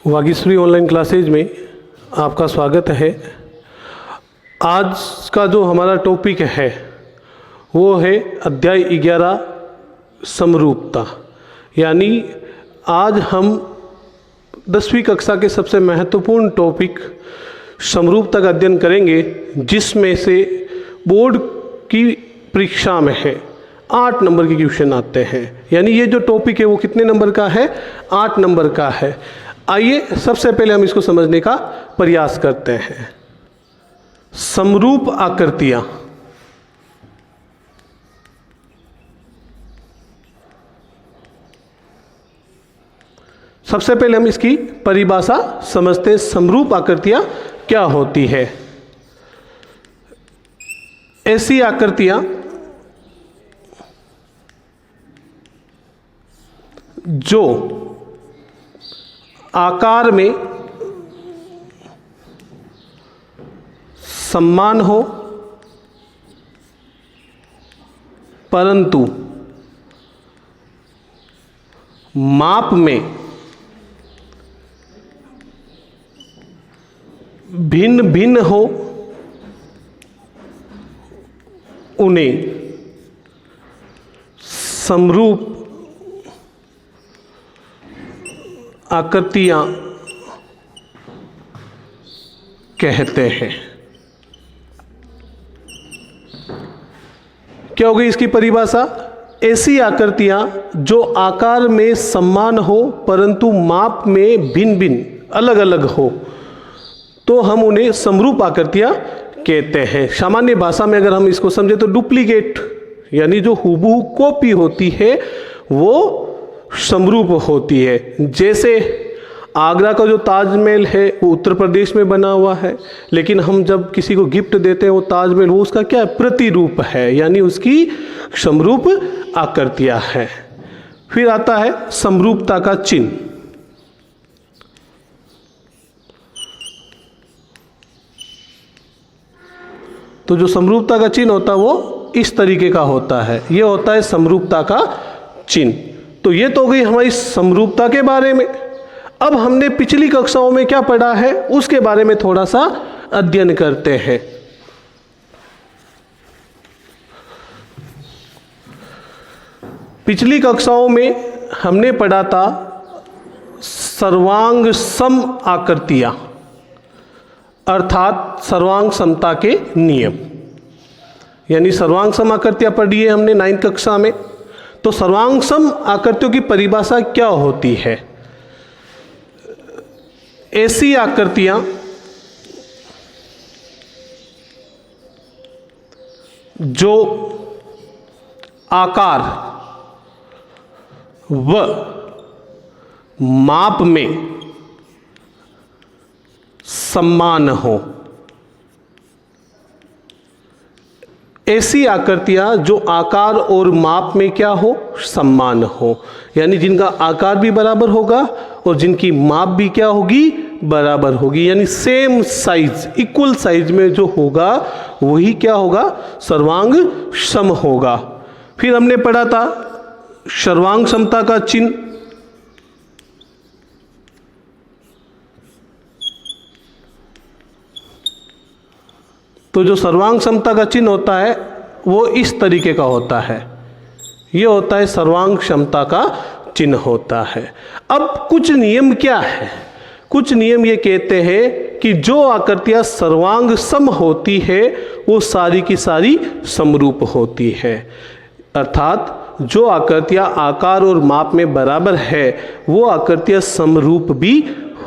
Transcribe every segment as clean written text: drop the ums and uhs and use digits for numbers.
Vagishwari online classes में आपका स्वागत है। आज का जो हमारा टॉपिक है वो है अध्याय 11 समरूपता। यानी आज हम 10वीं कक्षा के सबसे महत्वपूर्ण टॉपिक समरूपता का अध्ययन करेंगे, जिसमें से बोर्ड की परीक्षा में है 8 नंबर के क्वेश्चन आते हैं। यानी ये जो टॉपिक है वो कितने नंबर का है? 8 नंबर का है। आइए सबसे पहले हम इसको समझने का प्रयास करते हैं। समरूप आकृतियां। सबसे पहले हम इसकी परिभाषा समझते हैं। समरूप आकृतियां क्या होती है? ऐसी आकृतियां जो आकार में समान हो परंतु माप में भिन्न भिन्न हो, उन्हें समरूप आकृतियां कहते हैं। क्या हो गई इसकी परिभाषा? ऐसी आकृतियां जो आकार में समान हो परंतु माप में भिन्न भिन्न अलग अलग हो, तो हम उन्हें समरूप आकृतियां कहते हैं। सामान्य भाषा में अगर हम इसको समझे तो डुप्लीकेट यानी जो हूबहू कॉपी होती है वो समरूप होती है। जैसे आगरा का जो ताजमहल है वो उत्तर प्रदेश में बना हुआ है, लेकिन हम जब किसी को गिफ्ट देते हैं वो ताजमहल, वो उसका क्या है? प्रतिरूप है, यानी उसकी समरूप आकृतियां है। फिर आता है समरूपता का चिन्ह। तो जो समरूपता का चिन्ह होता है वो इस तरीके का होता है। ये होता है समरूपता का चिन्ह। तो ये तो हो गई हमारी समरूपता के बारे में। अब हमने पिछली कक्षाओं में क्या पढ़ा है उसके बारे में थोड़ा सा अध्ययन करते हैं। पिछली कक्षाओं में हमने पढ़ा था सर्वांग सम आकृतियां, अर्थात सर्वांग समता के नियम। यानी सर्वांग सम आकृतियां पढ़ी है हमने 9वीं कक्षा में। तो सर्वांग सम आकृतियों की परिभाषा क्या होती है? ऐसी आकृतियां जो आकार व माप में समान हो। ऐसी आकृतियां जो आकार और माप में क्या हो? समान हो। यानी जिनका आकार भी बराबर होगा और जिनकी माप भी क्या होगी? बराबर होगी। यानी सेम साइज, इक्वल साइज में जो होगा वही क्या होगा? सर्वांग सम होगा। फिर हमने पढ़ा था सर्वांग समता का चिन्ह। तो जो सर्वांग समता का चिन्ह होता है वो इस तरीके का होता है। ये होता है सर्वांग समता का चिन्ह होता है। अब कुछ नियम क्या है? कुछ नियम ये कहते हैं कि जो आकृतियां सर्वांग सम होती है वो सारी की सारी समरूप होती है। अर्थात जो आकृतियां आकार और माप में बराबर है वो आकृतियां समरूप भी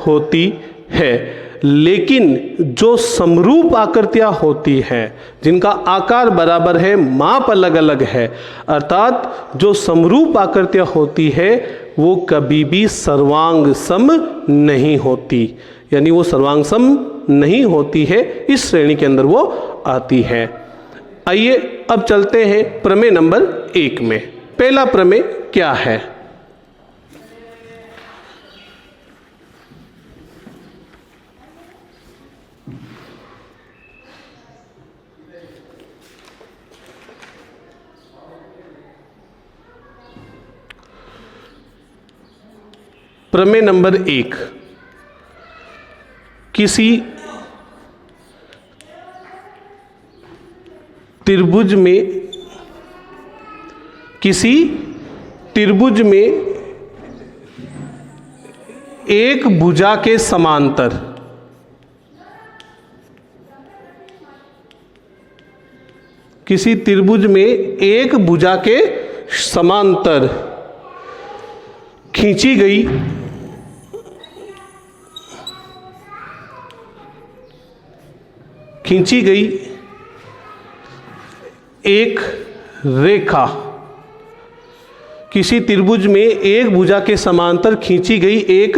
होती है। लेकिन जो समरूप आकृतियां होती है जिनका आकार बराबर है, माप अलग अलग है, अर्थात जो समरूप आकृतियां होती है वो कभी भी सर्वांग सम नहीं होती। यानी वो सर्वांग सम नहीं होती है, इस श्रेणी के अंदर वो आती है। आइए अब चलते हैं प्रमेय नंबर 1 में। पहला प्रमेय क्या है? प्रमेय नंबर 1, किसी त्रिभुज में एक भुजा के समांतर किसी त्रिभुज में एक भुजा के समांतर खींची गई एक रेखा, किसी त्रिभुज में एक भुजा के समांतर खींची गई एक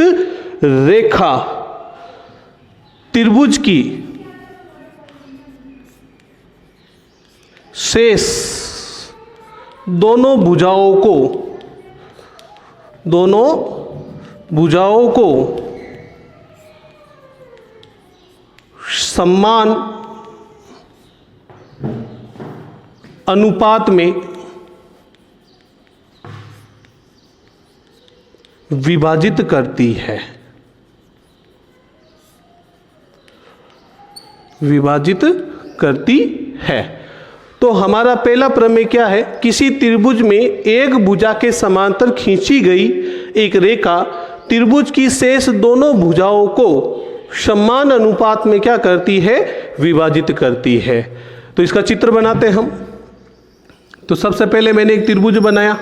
रेखा त्रिभुज की शेष दोनों भुजाओं को समान अनुपात में विभाजित करती है। तो हमारा पहला प्रमेय क्या है? किसी त्रिभुज में एक भुजा के समांतर खींची गई एक रेखा त्रिभुज की शेष दोनों भुजाओं को समान अनुपात में क्या करती है? विभाजित करती है। तो इसका चित्र बनाते हैं हम। तो सबसे पहले मैंने एक त्रिभुज बनाया,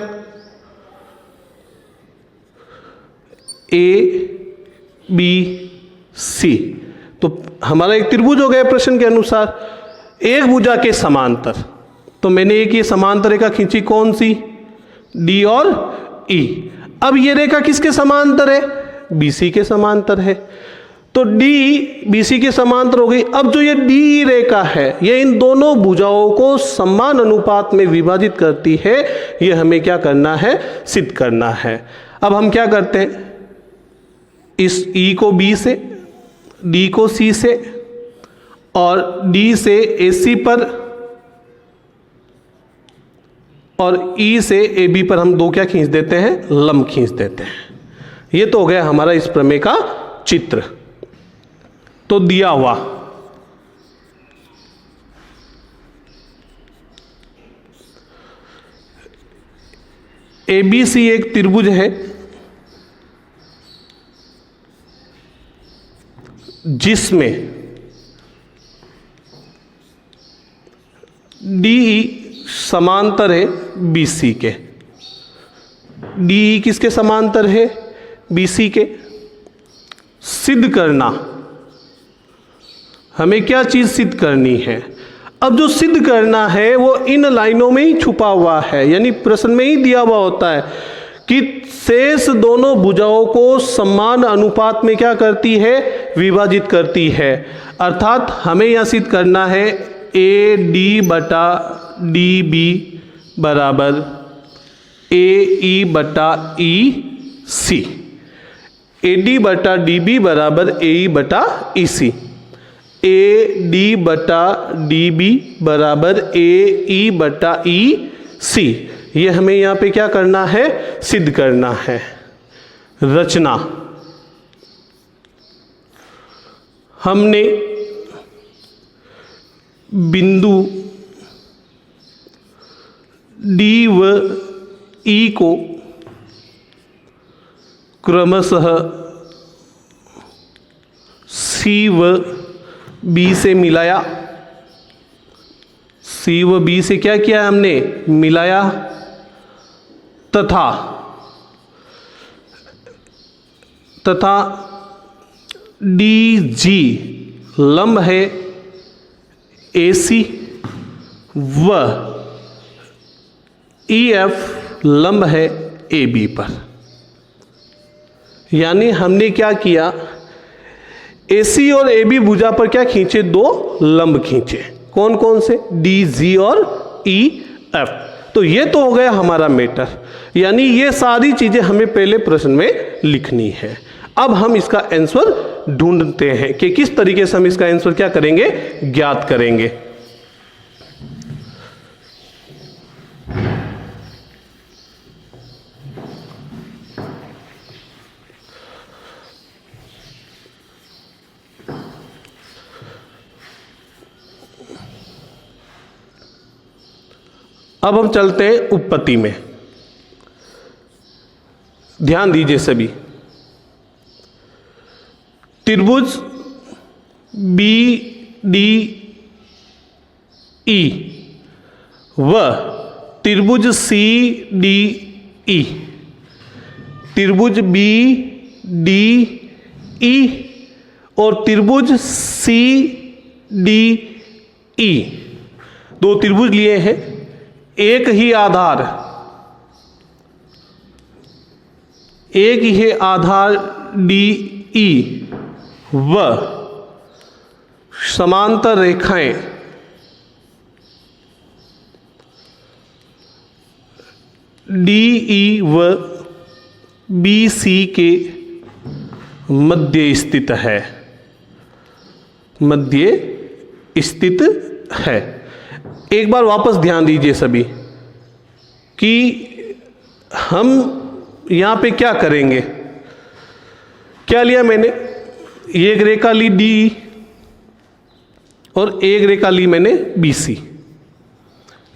ABC। तो हमारा एक त्रिभुज हो गया प्रश्न के अनुसार एक भुजा के समांतर। तो मैंने एक ये समांतर रेखा खींची, कौन सी? D और E। अब ये रेखा किसके समांतर है? BC के समांतर है। तो D BC के समांतर हो गई। अब जो ये D रेखा है ये इन दोनों भुजाओं को समान अनुपात में विभाजित करती है। ये हमें क्या करना है? सिद्ध करना है। अब हम क्या करते हैं? इस E को B से, D को C से और D से AC पर और E से AB पर हम दो क्या खींच देते हैं? लंब खींच देते हैं। ये तो हो गया हमारा इस प्रमेय का चित्र। तो दिया हुआ ABC एक त्रिभुज है जिसमें DE समांतर है BC के। DE किसके समांतर है? BC के। सिद्ध करना, हमें क्या चीज सिद्ध करनी है? अब जो सिद्ध करना है वो इन लाइनों में ही छुपा हुआ है, यानी प्रश्न में ही दिया हुआ होता है कि शेष दोनों भुजाओं को समान अनुपात में क्या करती है? विभाजित करती है। अर्थात हमें यह सिद्ध करना है AD बटा DB बराबर AE बटा EC। AD बटा DB बराबर AE बटा EC। AD बटा DB बराबर AE बटा EC। ये हमें यहाँ पे क्या करना है? सिद्ध करना है। रचना, हमने बिंदु D व E को क्रमशः C व B से मिलाया। C व B से क्या किया हमने? मिलाया। तथा DG लंब है AC व EF लंब है AB पर। यानी हमने क्या किया? AC और AB भुजा पर क्या खींचे? दो लंब खींचे। कौन कौन से? DG और EF। तो ये तो हो गया हमारा मैटर, यानी ये सारी चीजें हमें पहले प्रश्न में लिखनी है। अब हम इसका आंसर ढूंढते हैं कि किस तरीके से हम इसका आंसर क्या करेंगे? ज्ञात करेंगे। अब हम चलते हैं उपपत्ति में। ध्यान दीजिए सभी। त्रिभुज बी डी ई व त्रिभुज सी डी ई, त्रिभुज बी डी ई और त्रिभुज सी डी ई, दो त्रिभुज लिए हैं, एक ही आधार डी ई व समांतर रेखाएं डी ई व बी सी के मध्य स्थित है, मध्य स्थित है। एक बार वापस ध्यान दीजिए सभी कि हम यहाँ पे क्या करेंगे। क्या लिया मैंने, एक रेखा ली डी और एक रेखा ली मैंने बी सी,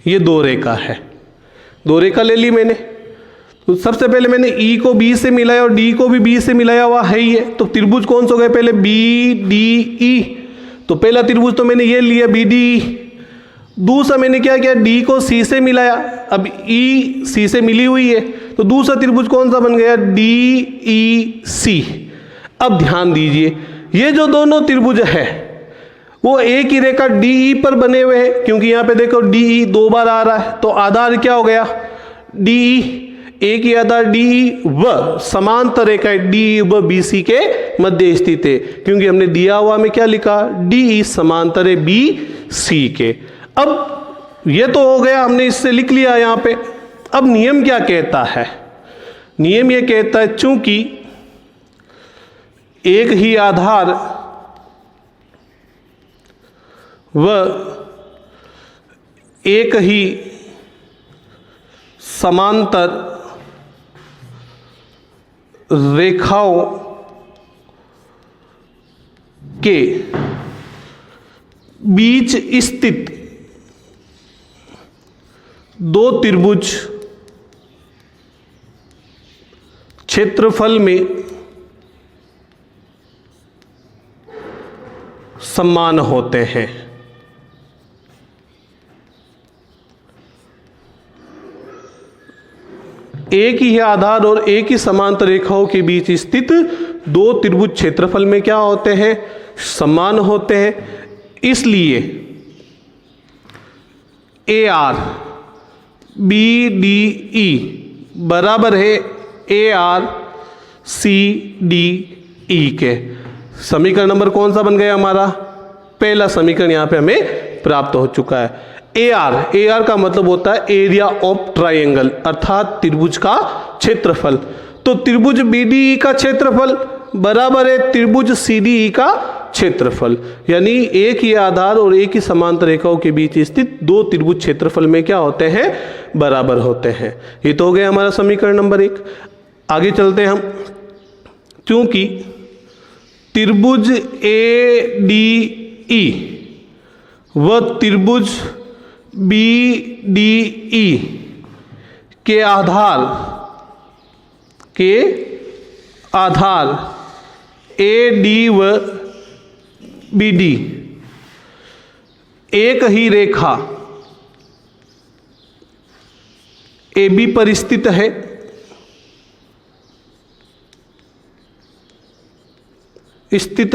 ये दो रेखा है, दो रेखा ले ली मैंने। तो सबसे पहले मैंने ई को बी से मिलाया और डी को भी बी से मिलाया हुआ है ही है। तो त्रिभुज कौन सा हो गया, पहले बी डी ई, तो पहला त्रिभुज तो मैंने ये लिया बी डी। दूसरा मैंने क्या किया, डी को सी से मिलाया, अब ई सी से मिली हुई है, तो दूसरा त्रिभुज कौन सा बन गया, डी ई सी। अब ध्यान दीजिए, ये जो दोनों त्रिभुज है वो एक ही रेखा डी ई पर बने हुए हैं, क्योंकि यहाँ पे देखो डी ई दो बार आ रहा है, तो आधार क्या हो गया, डी ई, एक ही आधार डी ई व समांतर रेखा डी ई व बी सी के मध्य स्थित है, क्योंकि हमने दिया हुआ में क्या लिखा, डी ई समांतर है बी सी के। अब ये तो हो गया, हमने इससे लिख लिया यहाँ पे। अब नियम क्या कहता है, नियम ये कहता है चूंकि एक ही आधार व एक ही समांतर रेखाओं के बीच स्थित दो त्रिभुज क्षेत्रफल में समान होते हैं। एक ही आधार और एक ही समांतर रेखाओं के बीच स्थित दो त्रिभुज क्षेत्रफल में क्या होते हैं, समान होते हैं। इसलिए A R B D E बराबर है A R C D E के। समीकरण नंबर कौन सा बन गया हमारा, पहला समीकरण यहाँ पे हमें प्राप्त हो चुका है। ए आर का मतलब होता है एरिया ऑफ ट्राइंगल, अर्थात त्रिभुज का क्षेत्रफल। तो त्रिभुज बी डी ई का क्षेत्रफल बराबर है त्रिभुज सी डी ई का क्षेत्रफल, यानी एक ही आधार और एक ही समांतर रेखाओं के बीच स्थित दो त्रिभुज क्षेत्रफल में क्या होते हैं, बराबर होते हैं। ये तो हो गया हमारा समीकरण नंबर 1। आगे चलते हैं हम। क्योंकि त्रिभुज ए डी ई व त्रिभुज बी डी ई के आधार ए डी व बी डी एक ही रेखा ए बी पर स्थित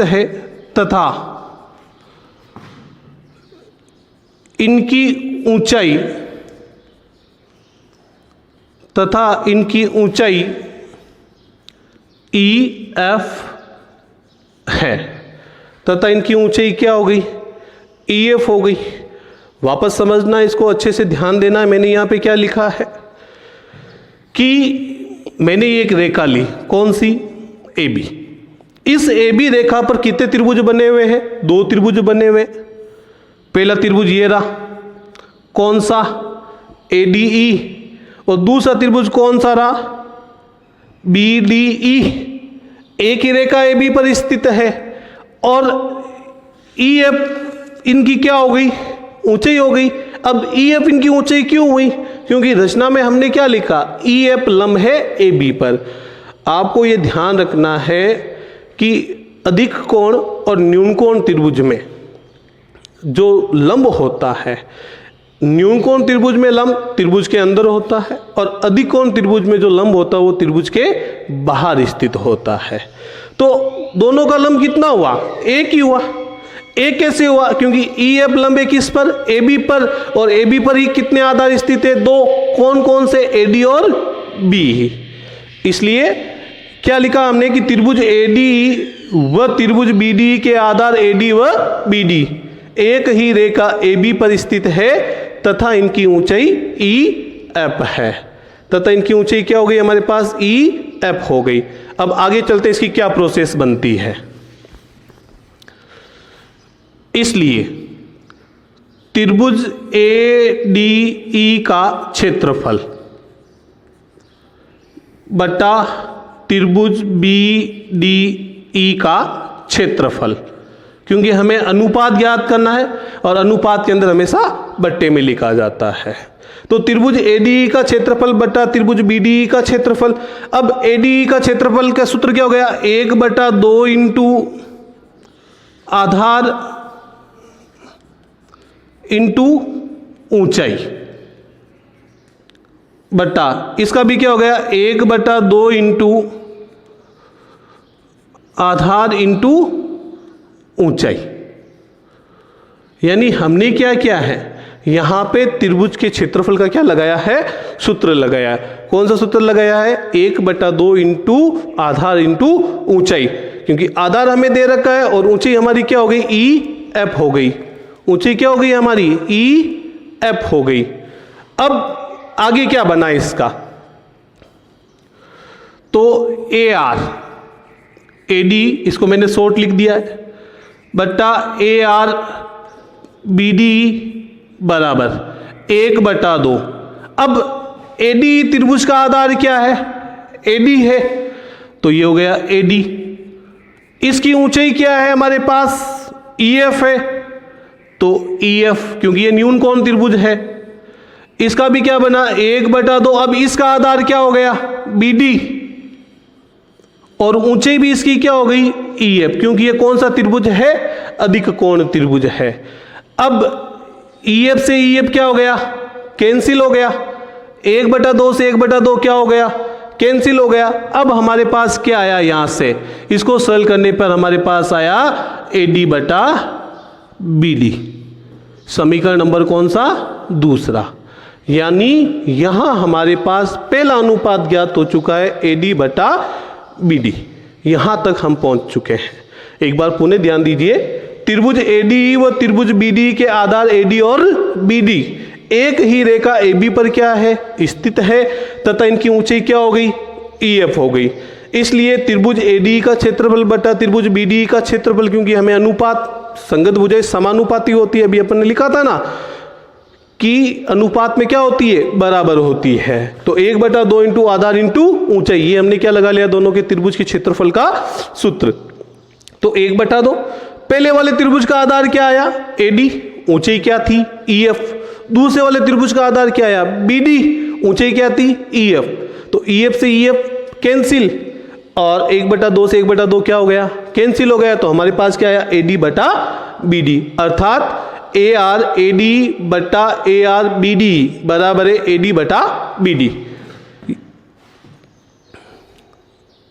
है तथा इनकी ऊंचाई ई एफ है, तथा इनकी ऊंचाई क्या हो गई, ई एफ हो गई। वापस समझना, इसको अच्छे से ध्यान देना है। मैंने यहाँ पे क्या लिखा है कि मैंने एक रेखा ली, कौन सी, ए बी। इस ए बी रेखा पर कितने त्रिभुज बने हुए हैं, दो त्रिभुज बने हुए। पहला त्रिभुज ये रहा, कौन सा, ए डी ई, और दूसरा त्रिभुज कौन सा रहा, बी डी ई। एक ही रेखा ए बी पर स्थित है और ई एफ इनकी क्या हो गई, ऊंचाई हो गई। अब ई एफ इनकी ऊंचाई क्यों हुई? क्योंकि रचना में हमने क्या लिखा, ई एफ लंब है ए बी पर। आपको ये ध्यान रखना है कि अधिक कोण और न्यून कोण त्रिभुज में जो लंब होता है, न्यून कोण त्रिभुज में लंब त्रिभुज के अंदर होता है और अधिक कोण त्रिभुज में जो लंब होता है वो त्रिभुज के बाहर स्थित होता है। तो दोनों का लंब कितना हुआ? एक ही हुआ। एक कैसे हुआ? क्योंकि ई एफ लंब है किस पर? ए बी पर, और ए बी पर ही कितने आधार स्थित है? दो। कौन कौन से? ए डी और बी ही। इसलिए क्या लिखा हमने कि त्रिभुज ए डी व त्रिभुज बी डी के आधार ए डी व बी डी एक ही रेखा ए बी पर स्थित है तथा इनकी ऊंचाई ई एफ है। तथा इनकी ऊंचाई क्या हो गई हमारे पास? ई एफ हो गई। अब आगे चलते इसकी क्या प्रोसेस बनती है। इसलिए त्रिभुज ए डी ई का क्षेत्रफल बटा त्रिभुज बी डी ई का क्षेत्रफल, क्योंकि हमें अनुपात ज्ञात करना है और अनुपात के अंदर हमेशा बट्टे में लिखा जाता है। तो त्रिभुज एडी का क्षेत्रफल बटा त्रिभुज बीडी का क्षेत्रफल। अब एडी का क्षेत्रफल का सूत्र क्या हो गया? 1/2 इंटू आधार इंटू ऊंचाई बटा, इसका भी क्या हो गया? 1/2 इंटू आधार इंटू ऊंचाई। यानी हमने क्या किया है, यहां पे त्रिभुज के क्षेत्रफल का क्या लगाया है? सूत्र लगाया है। कौन सा सूत्र लगाया है? 1/2 इंटू आधार इंटू ऊंचाई, क्योंकि आधार हमें दे रखा है और ऊंचाई हमारी क्या हो गई? ई एफ हो गई। ऊंचाई क्या हो गई हमारी? ई एफ हो गई। अब आगे क्या बना इसका? तो ए आर ए डी, इसको मैंने शॉर्ट लिख दिया है, बट्टा ए आर बी डी बराबर 1/2। अब ए डी त्रिभुज का आधार क्या है? ए डी है, तो ये हो गया ए डी। इसकी ऊंचाई क्या है हमारे पास? ई एफ है, तो ई एफ, क्योंकि ये न्यून कोण त्रिभुज है। इसका भी क्या बना? 1/2। अब इसका आधार क्या हो गया? बी डी, और ऊंचाई भी इसकी क्या हो गई? ई एफ, क्योंकि ये कौन सा त्रिभुज है? अधिक कोण त्रिभुज है। अब ई एफ से ई एफ क्या हो गया? कैंसिल हो गया। 1/2 से 1/2 क्या हो गया? कैंसिल हो गया। अब हमारे पास क्या आया? यहां से इसको सरल करने पर हमारे पास आया ए डी बटा बी डी। समीकरण नंबर कौन सा? दूसरा। यानी यहां हमारे पास पहला अनुपात ज्ञात हो चुका है, ए डी बटा बी डी। यहां तक हम पहुंच चुके हैं। एक बार पुनः ध्यान दीजिए, त्रिभुज एडी व त्रिभुज बीडी के आधार एडी और बीडी एक ही रेखा ए बी पर क्या है? स्थित है तथा इनकी ऊंचाई क्या हो गई? ई एफ हो गई। इसलिए त्रिभुज एडी का क्षेत्रफल बटा त्रिभुज बीडी का क्षेत्रफल, क्योंकि हमें अनुपात संगत भुजाएं समानुपाती होती है, अभी अपन ने लिखा था ना कि अनुपात में क्या होती है? बराबर होती है। तो 1/2 इंटू आधार इंटू ऊंचाई, ये हमने क्या लगा लिया? दोनों के त्रिभुज के क्षेत्रफल का सूत्र। तो 1/2, पहले वाले त्रिभुज का आधार क्या आया? एडी, ऊंचाई क्या थी? E F. दूसरे वाले त्रिभुज का आधार क्या आया? बीडी, ऊंचाई क्या थी? E F. तो ई एफ से ई एफ कैंसिल, और 1/2 से 1/2 क्या हो गया? कैंसिल हो गया। तो हमारे पास क्या आया? एडी बटा बीडी, अर्थात ए आर ए डी बटा ए आर बी डी बराबर है ए डी बटा बी डी।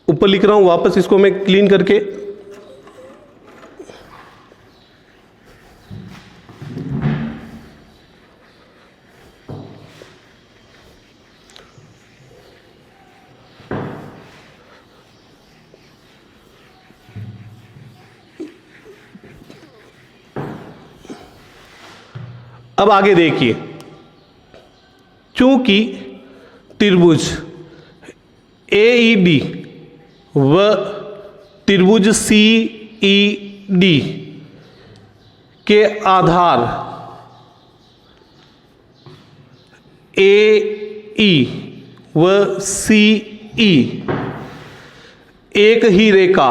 ऊपर लिख रहा हूं, वापस इसको मैं क्लीन करके। अब आगे देखिए, चूंकि त्रिभुज ए ई डी व त्रिभुज सी ई डी के आधार ए ई व सी ई एक ही रेखा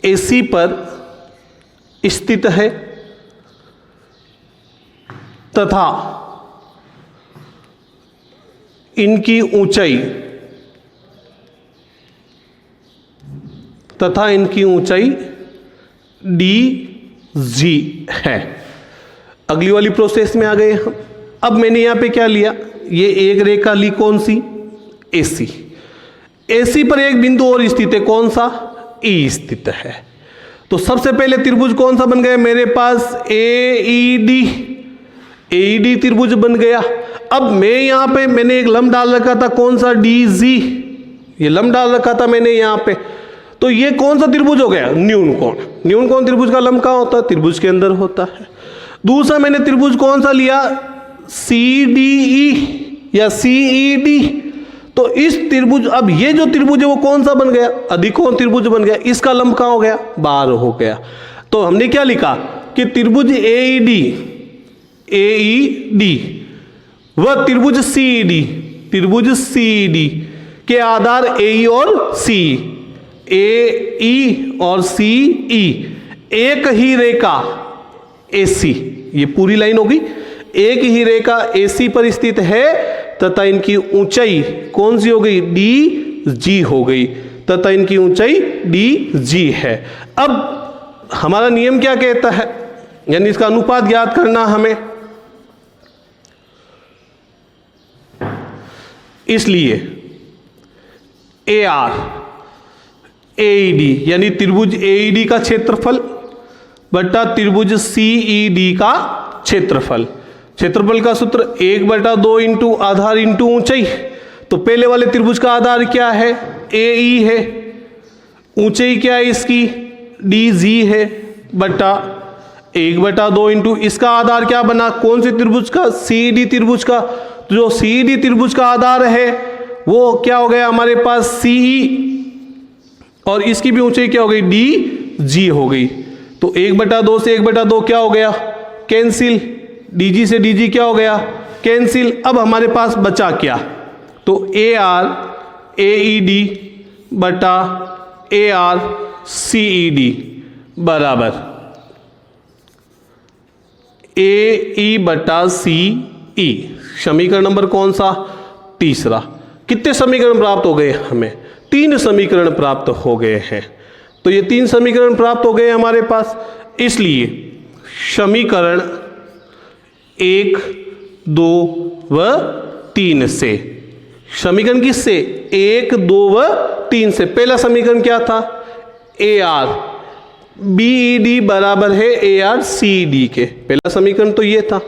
एसी पर स्थित है तथा इनकी ऊंचाई DG है। अगली वाली प्रोसेस में आ गए हम। अब मैंने यहां पे क्या लिया, ये एक रेखा ली, कौन सी, AC। AC पर एक बिंदु और स्थित है, कौन सा, E स्थित है। तो सबसे पहले त्रिभुज कौन सा बन गया मेरे पास, AED त्रिभुज बन गया। अब मैं यहां पे मैंने एक लंब डाल रखा था, कौन सा, DG, ये लंब डाल रखा था मैंने यहां पे। तो ये कौन सा त्रिभुज हो गया, न्यून कोण। न्यून कोण त्रिभुज का लंब कहां होता है, त्रिभुज के अंदर होता है। दूसरा मैंने त्रिभुज कौन सा लिया, CDE या CED। तो इस त्रिभुज, अब ये जो त्रिभुज है वो कौन सा बन गया, अधिकोण त्रिभुज बन गया। इसका लंब कहां हो गया, 12 हो गया। तो हमने क्या लिखा कि त्रिभुज AED व त्रिभुज CED के आधार AE और CE, AE और CE एक ही रेखा AC, ये पूरी लाइन होगी, एक ही रेखा AC पर स्थित है तथा इनकी ऊंचाई कौन सी हो गई, DG हो गई, तथा इनकी ऊंचाई DG है। अब हमारा नियम क्या कहता है, यानी इसका अनुपात ज्ञात करना हमें। इसलिए AR AED यानी त्रिभुज AED का क्षेत्रफल बटा त्रिभुज CED का क्षेत्रफल। क्षेत्रफल का सूत्र 1/2 इंटू आधार इंटू ऊंचाई। तो पहले वाले त्रिभुज का आधार क्या है, AE है, ऊंचाई क्या है इसकी, DG है, बटा 1/2 इंटू इसका आधार क्या बना, कौन से त्रिभुज का, CED त्रिभुज का। जो CED त्रिभुज का आधार है वो क्या हो गया हमारे पास, CE, और इसकी भी ऊंचाई क्या हो गई, DG हो गई। तो 1/2 से 1/2 क्या हो गया, कैंसिल, DG से DG क्या हो गया, कैंसिल। अब हमारे पास बचा क्या, तो AR AED बटा AR CED बराबर AE बटा CE। समीकरण नंबर कौन सा, तीसरा। कितने समीकरण प्राप्त हो गए हमें, 3 समीकरण प्राप्त हो गए हैं। तो ये 3 समीकरण प्राप्त हो गए हमारे पास। इसलिए समीकरण 1, 2 व 3 से, समीकरण किससे, 1, 2 व 3 से। पहला समीकरण क्या था, AR BED बराबर है AR CED के, पहला समीकरण तो ये था।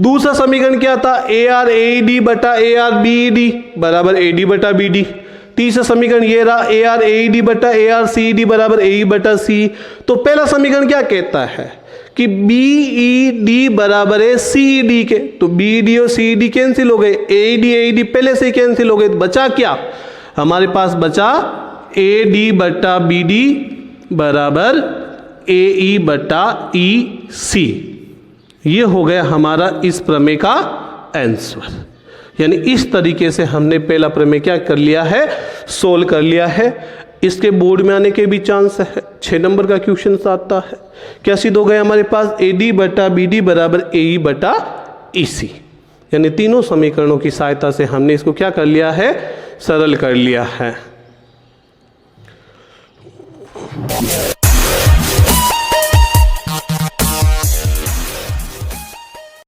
दूसरा समीकरण क्या था, AR AED बटा AR BED बराबर AD बटा BD। तीसरा समीकरण ये रहा, AR AED बटा AR CED बराबर AE बटा CE। तो पहला समीकरण क्या कहता है कि BED बराबर है CED के, तो BED और CED कैंसिल हो गए, AED पहले से ही कैंसिल हो गए। बचा क्या हमारे पास, बचा AD बटा BD बराबर AE बटा EC। ये हो गया हमारा इस प्रमेय का आंसर। यानी इस तरीके से हमने पहला प्रमेय क्या कर लिया है, सोल्व कर लिया है। इसके बोर्ड में आने के भी चांस है, 6 नंबर का क्वेश्चन आता है। क्या सिद्ध हो गया हमारे पास, AD बटा BD बराबर AE बटा EC। यानी तीनों समीकरणों की सहायता से हमने इसको क्या कर लिया है, सरल कर लिया है।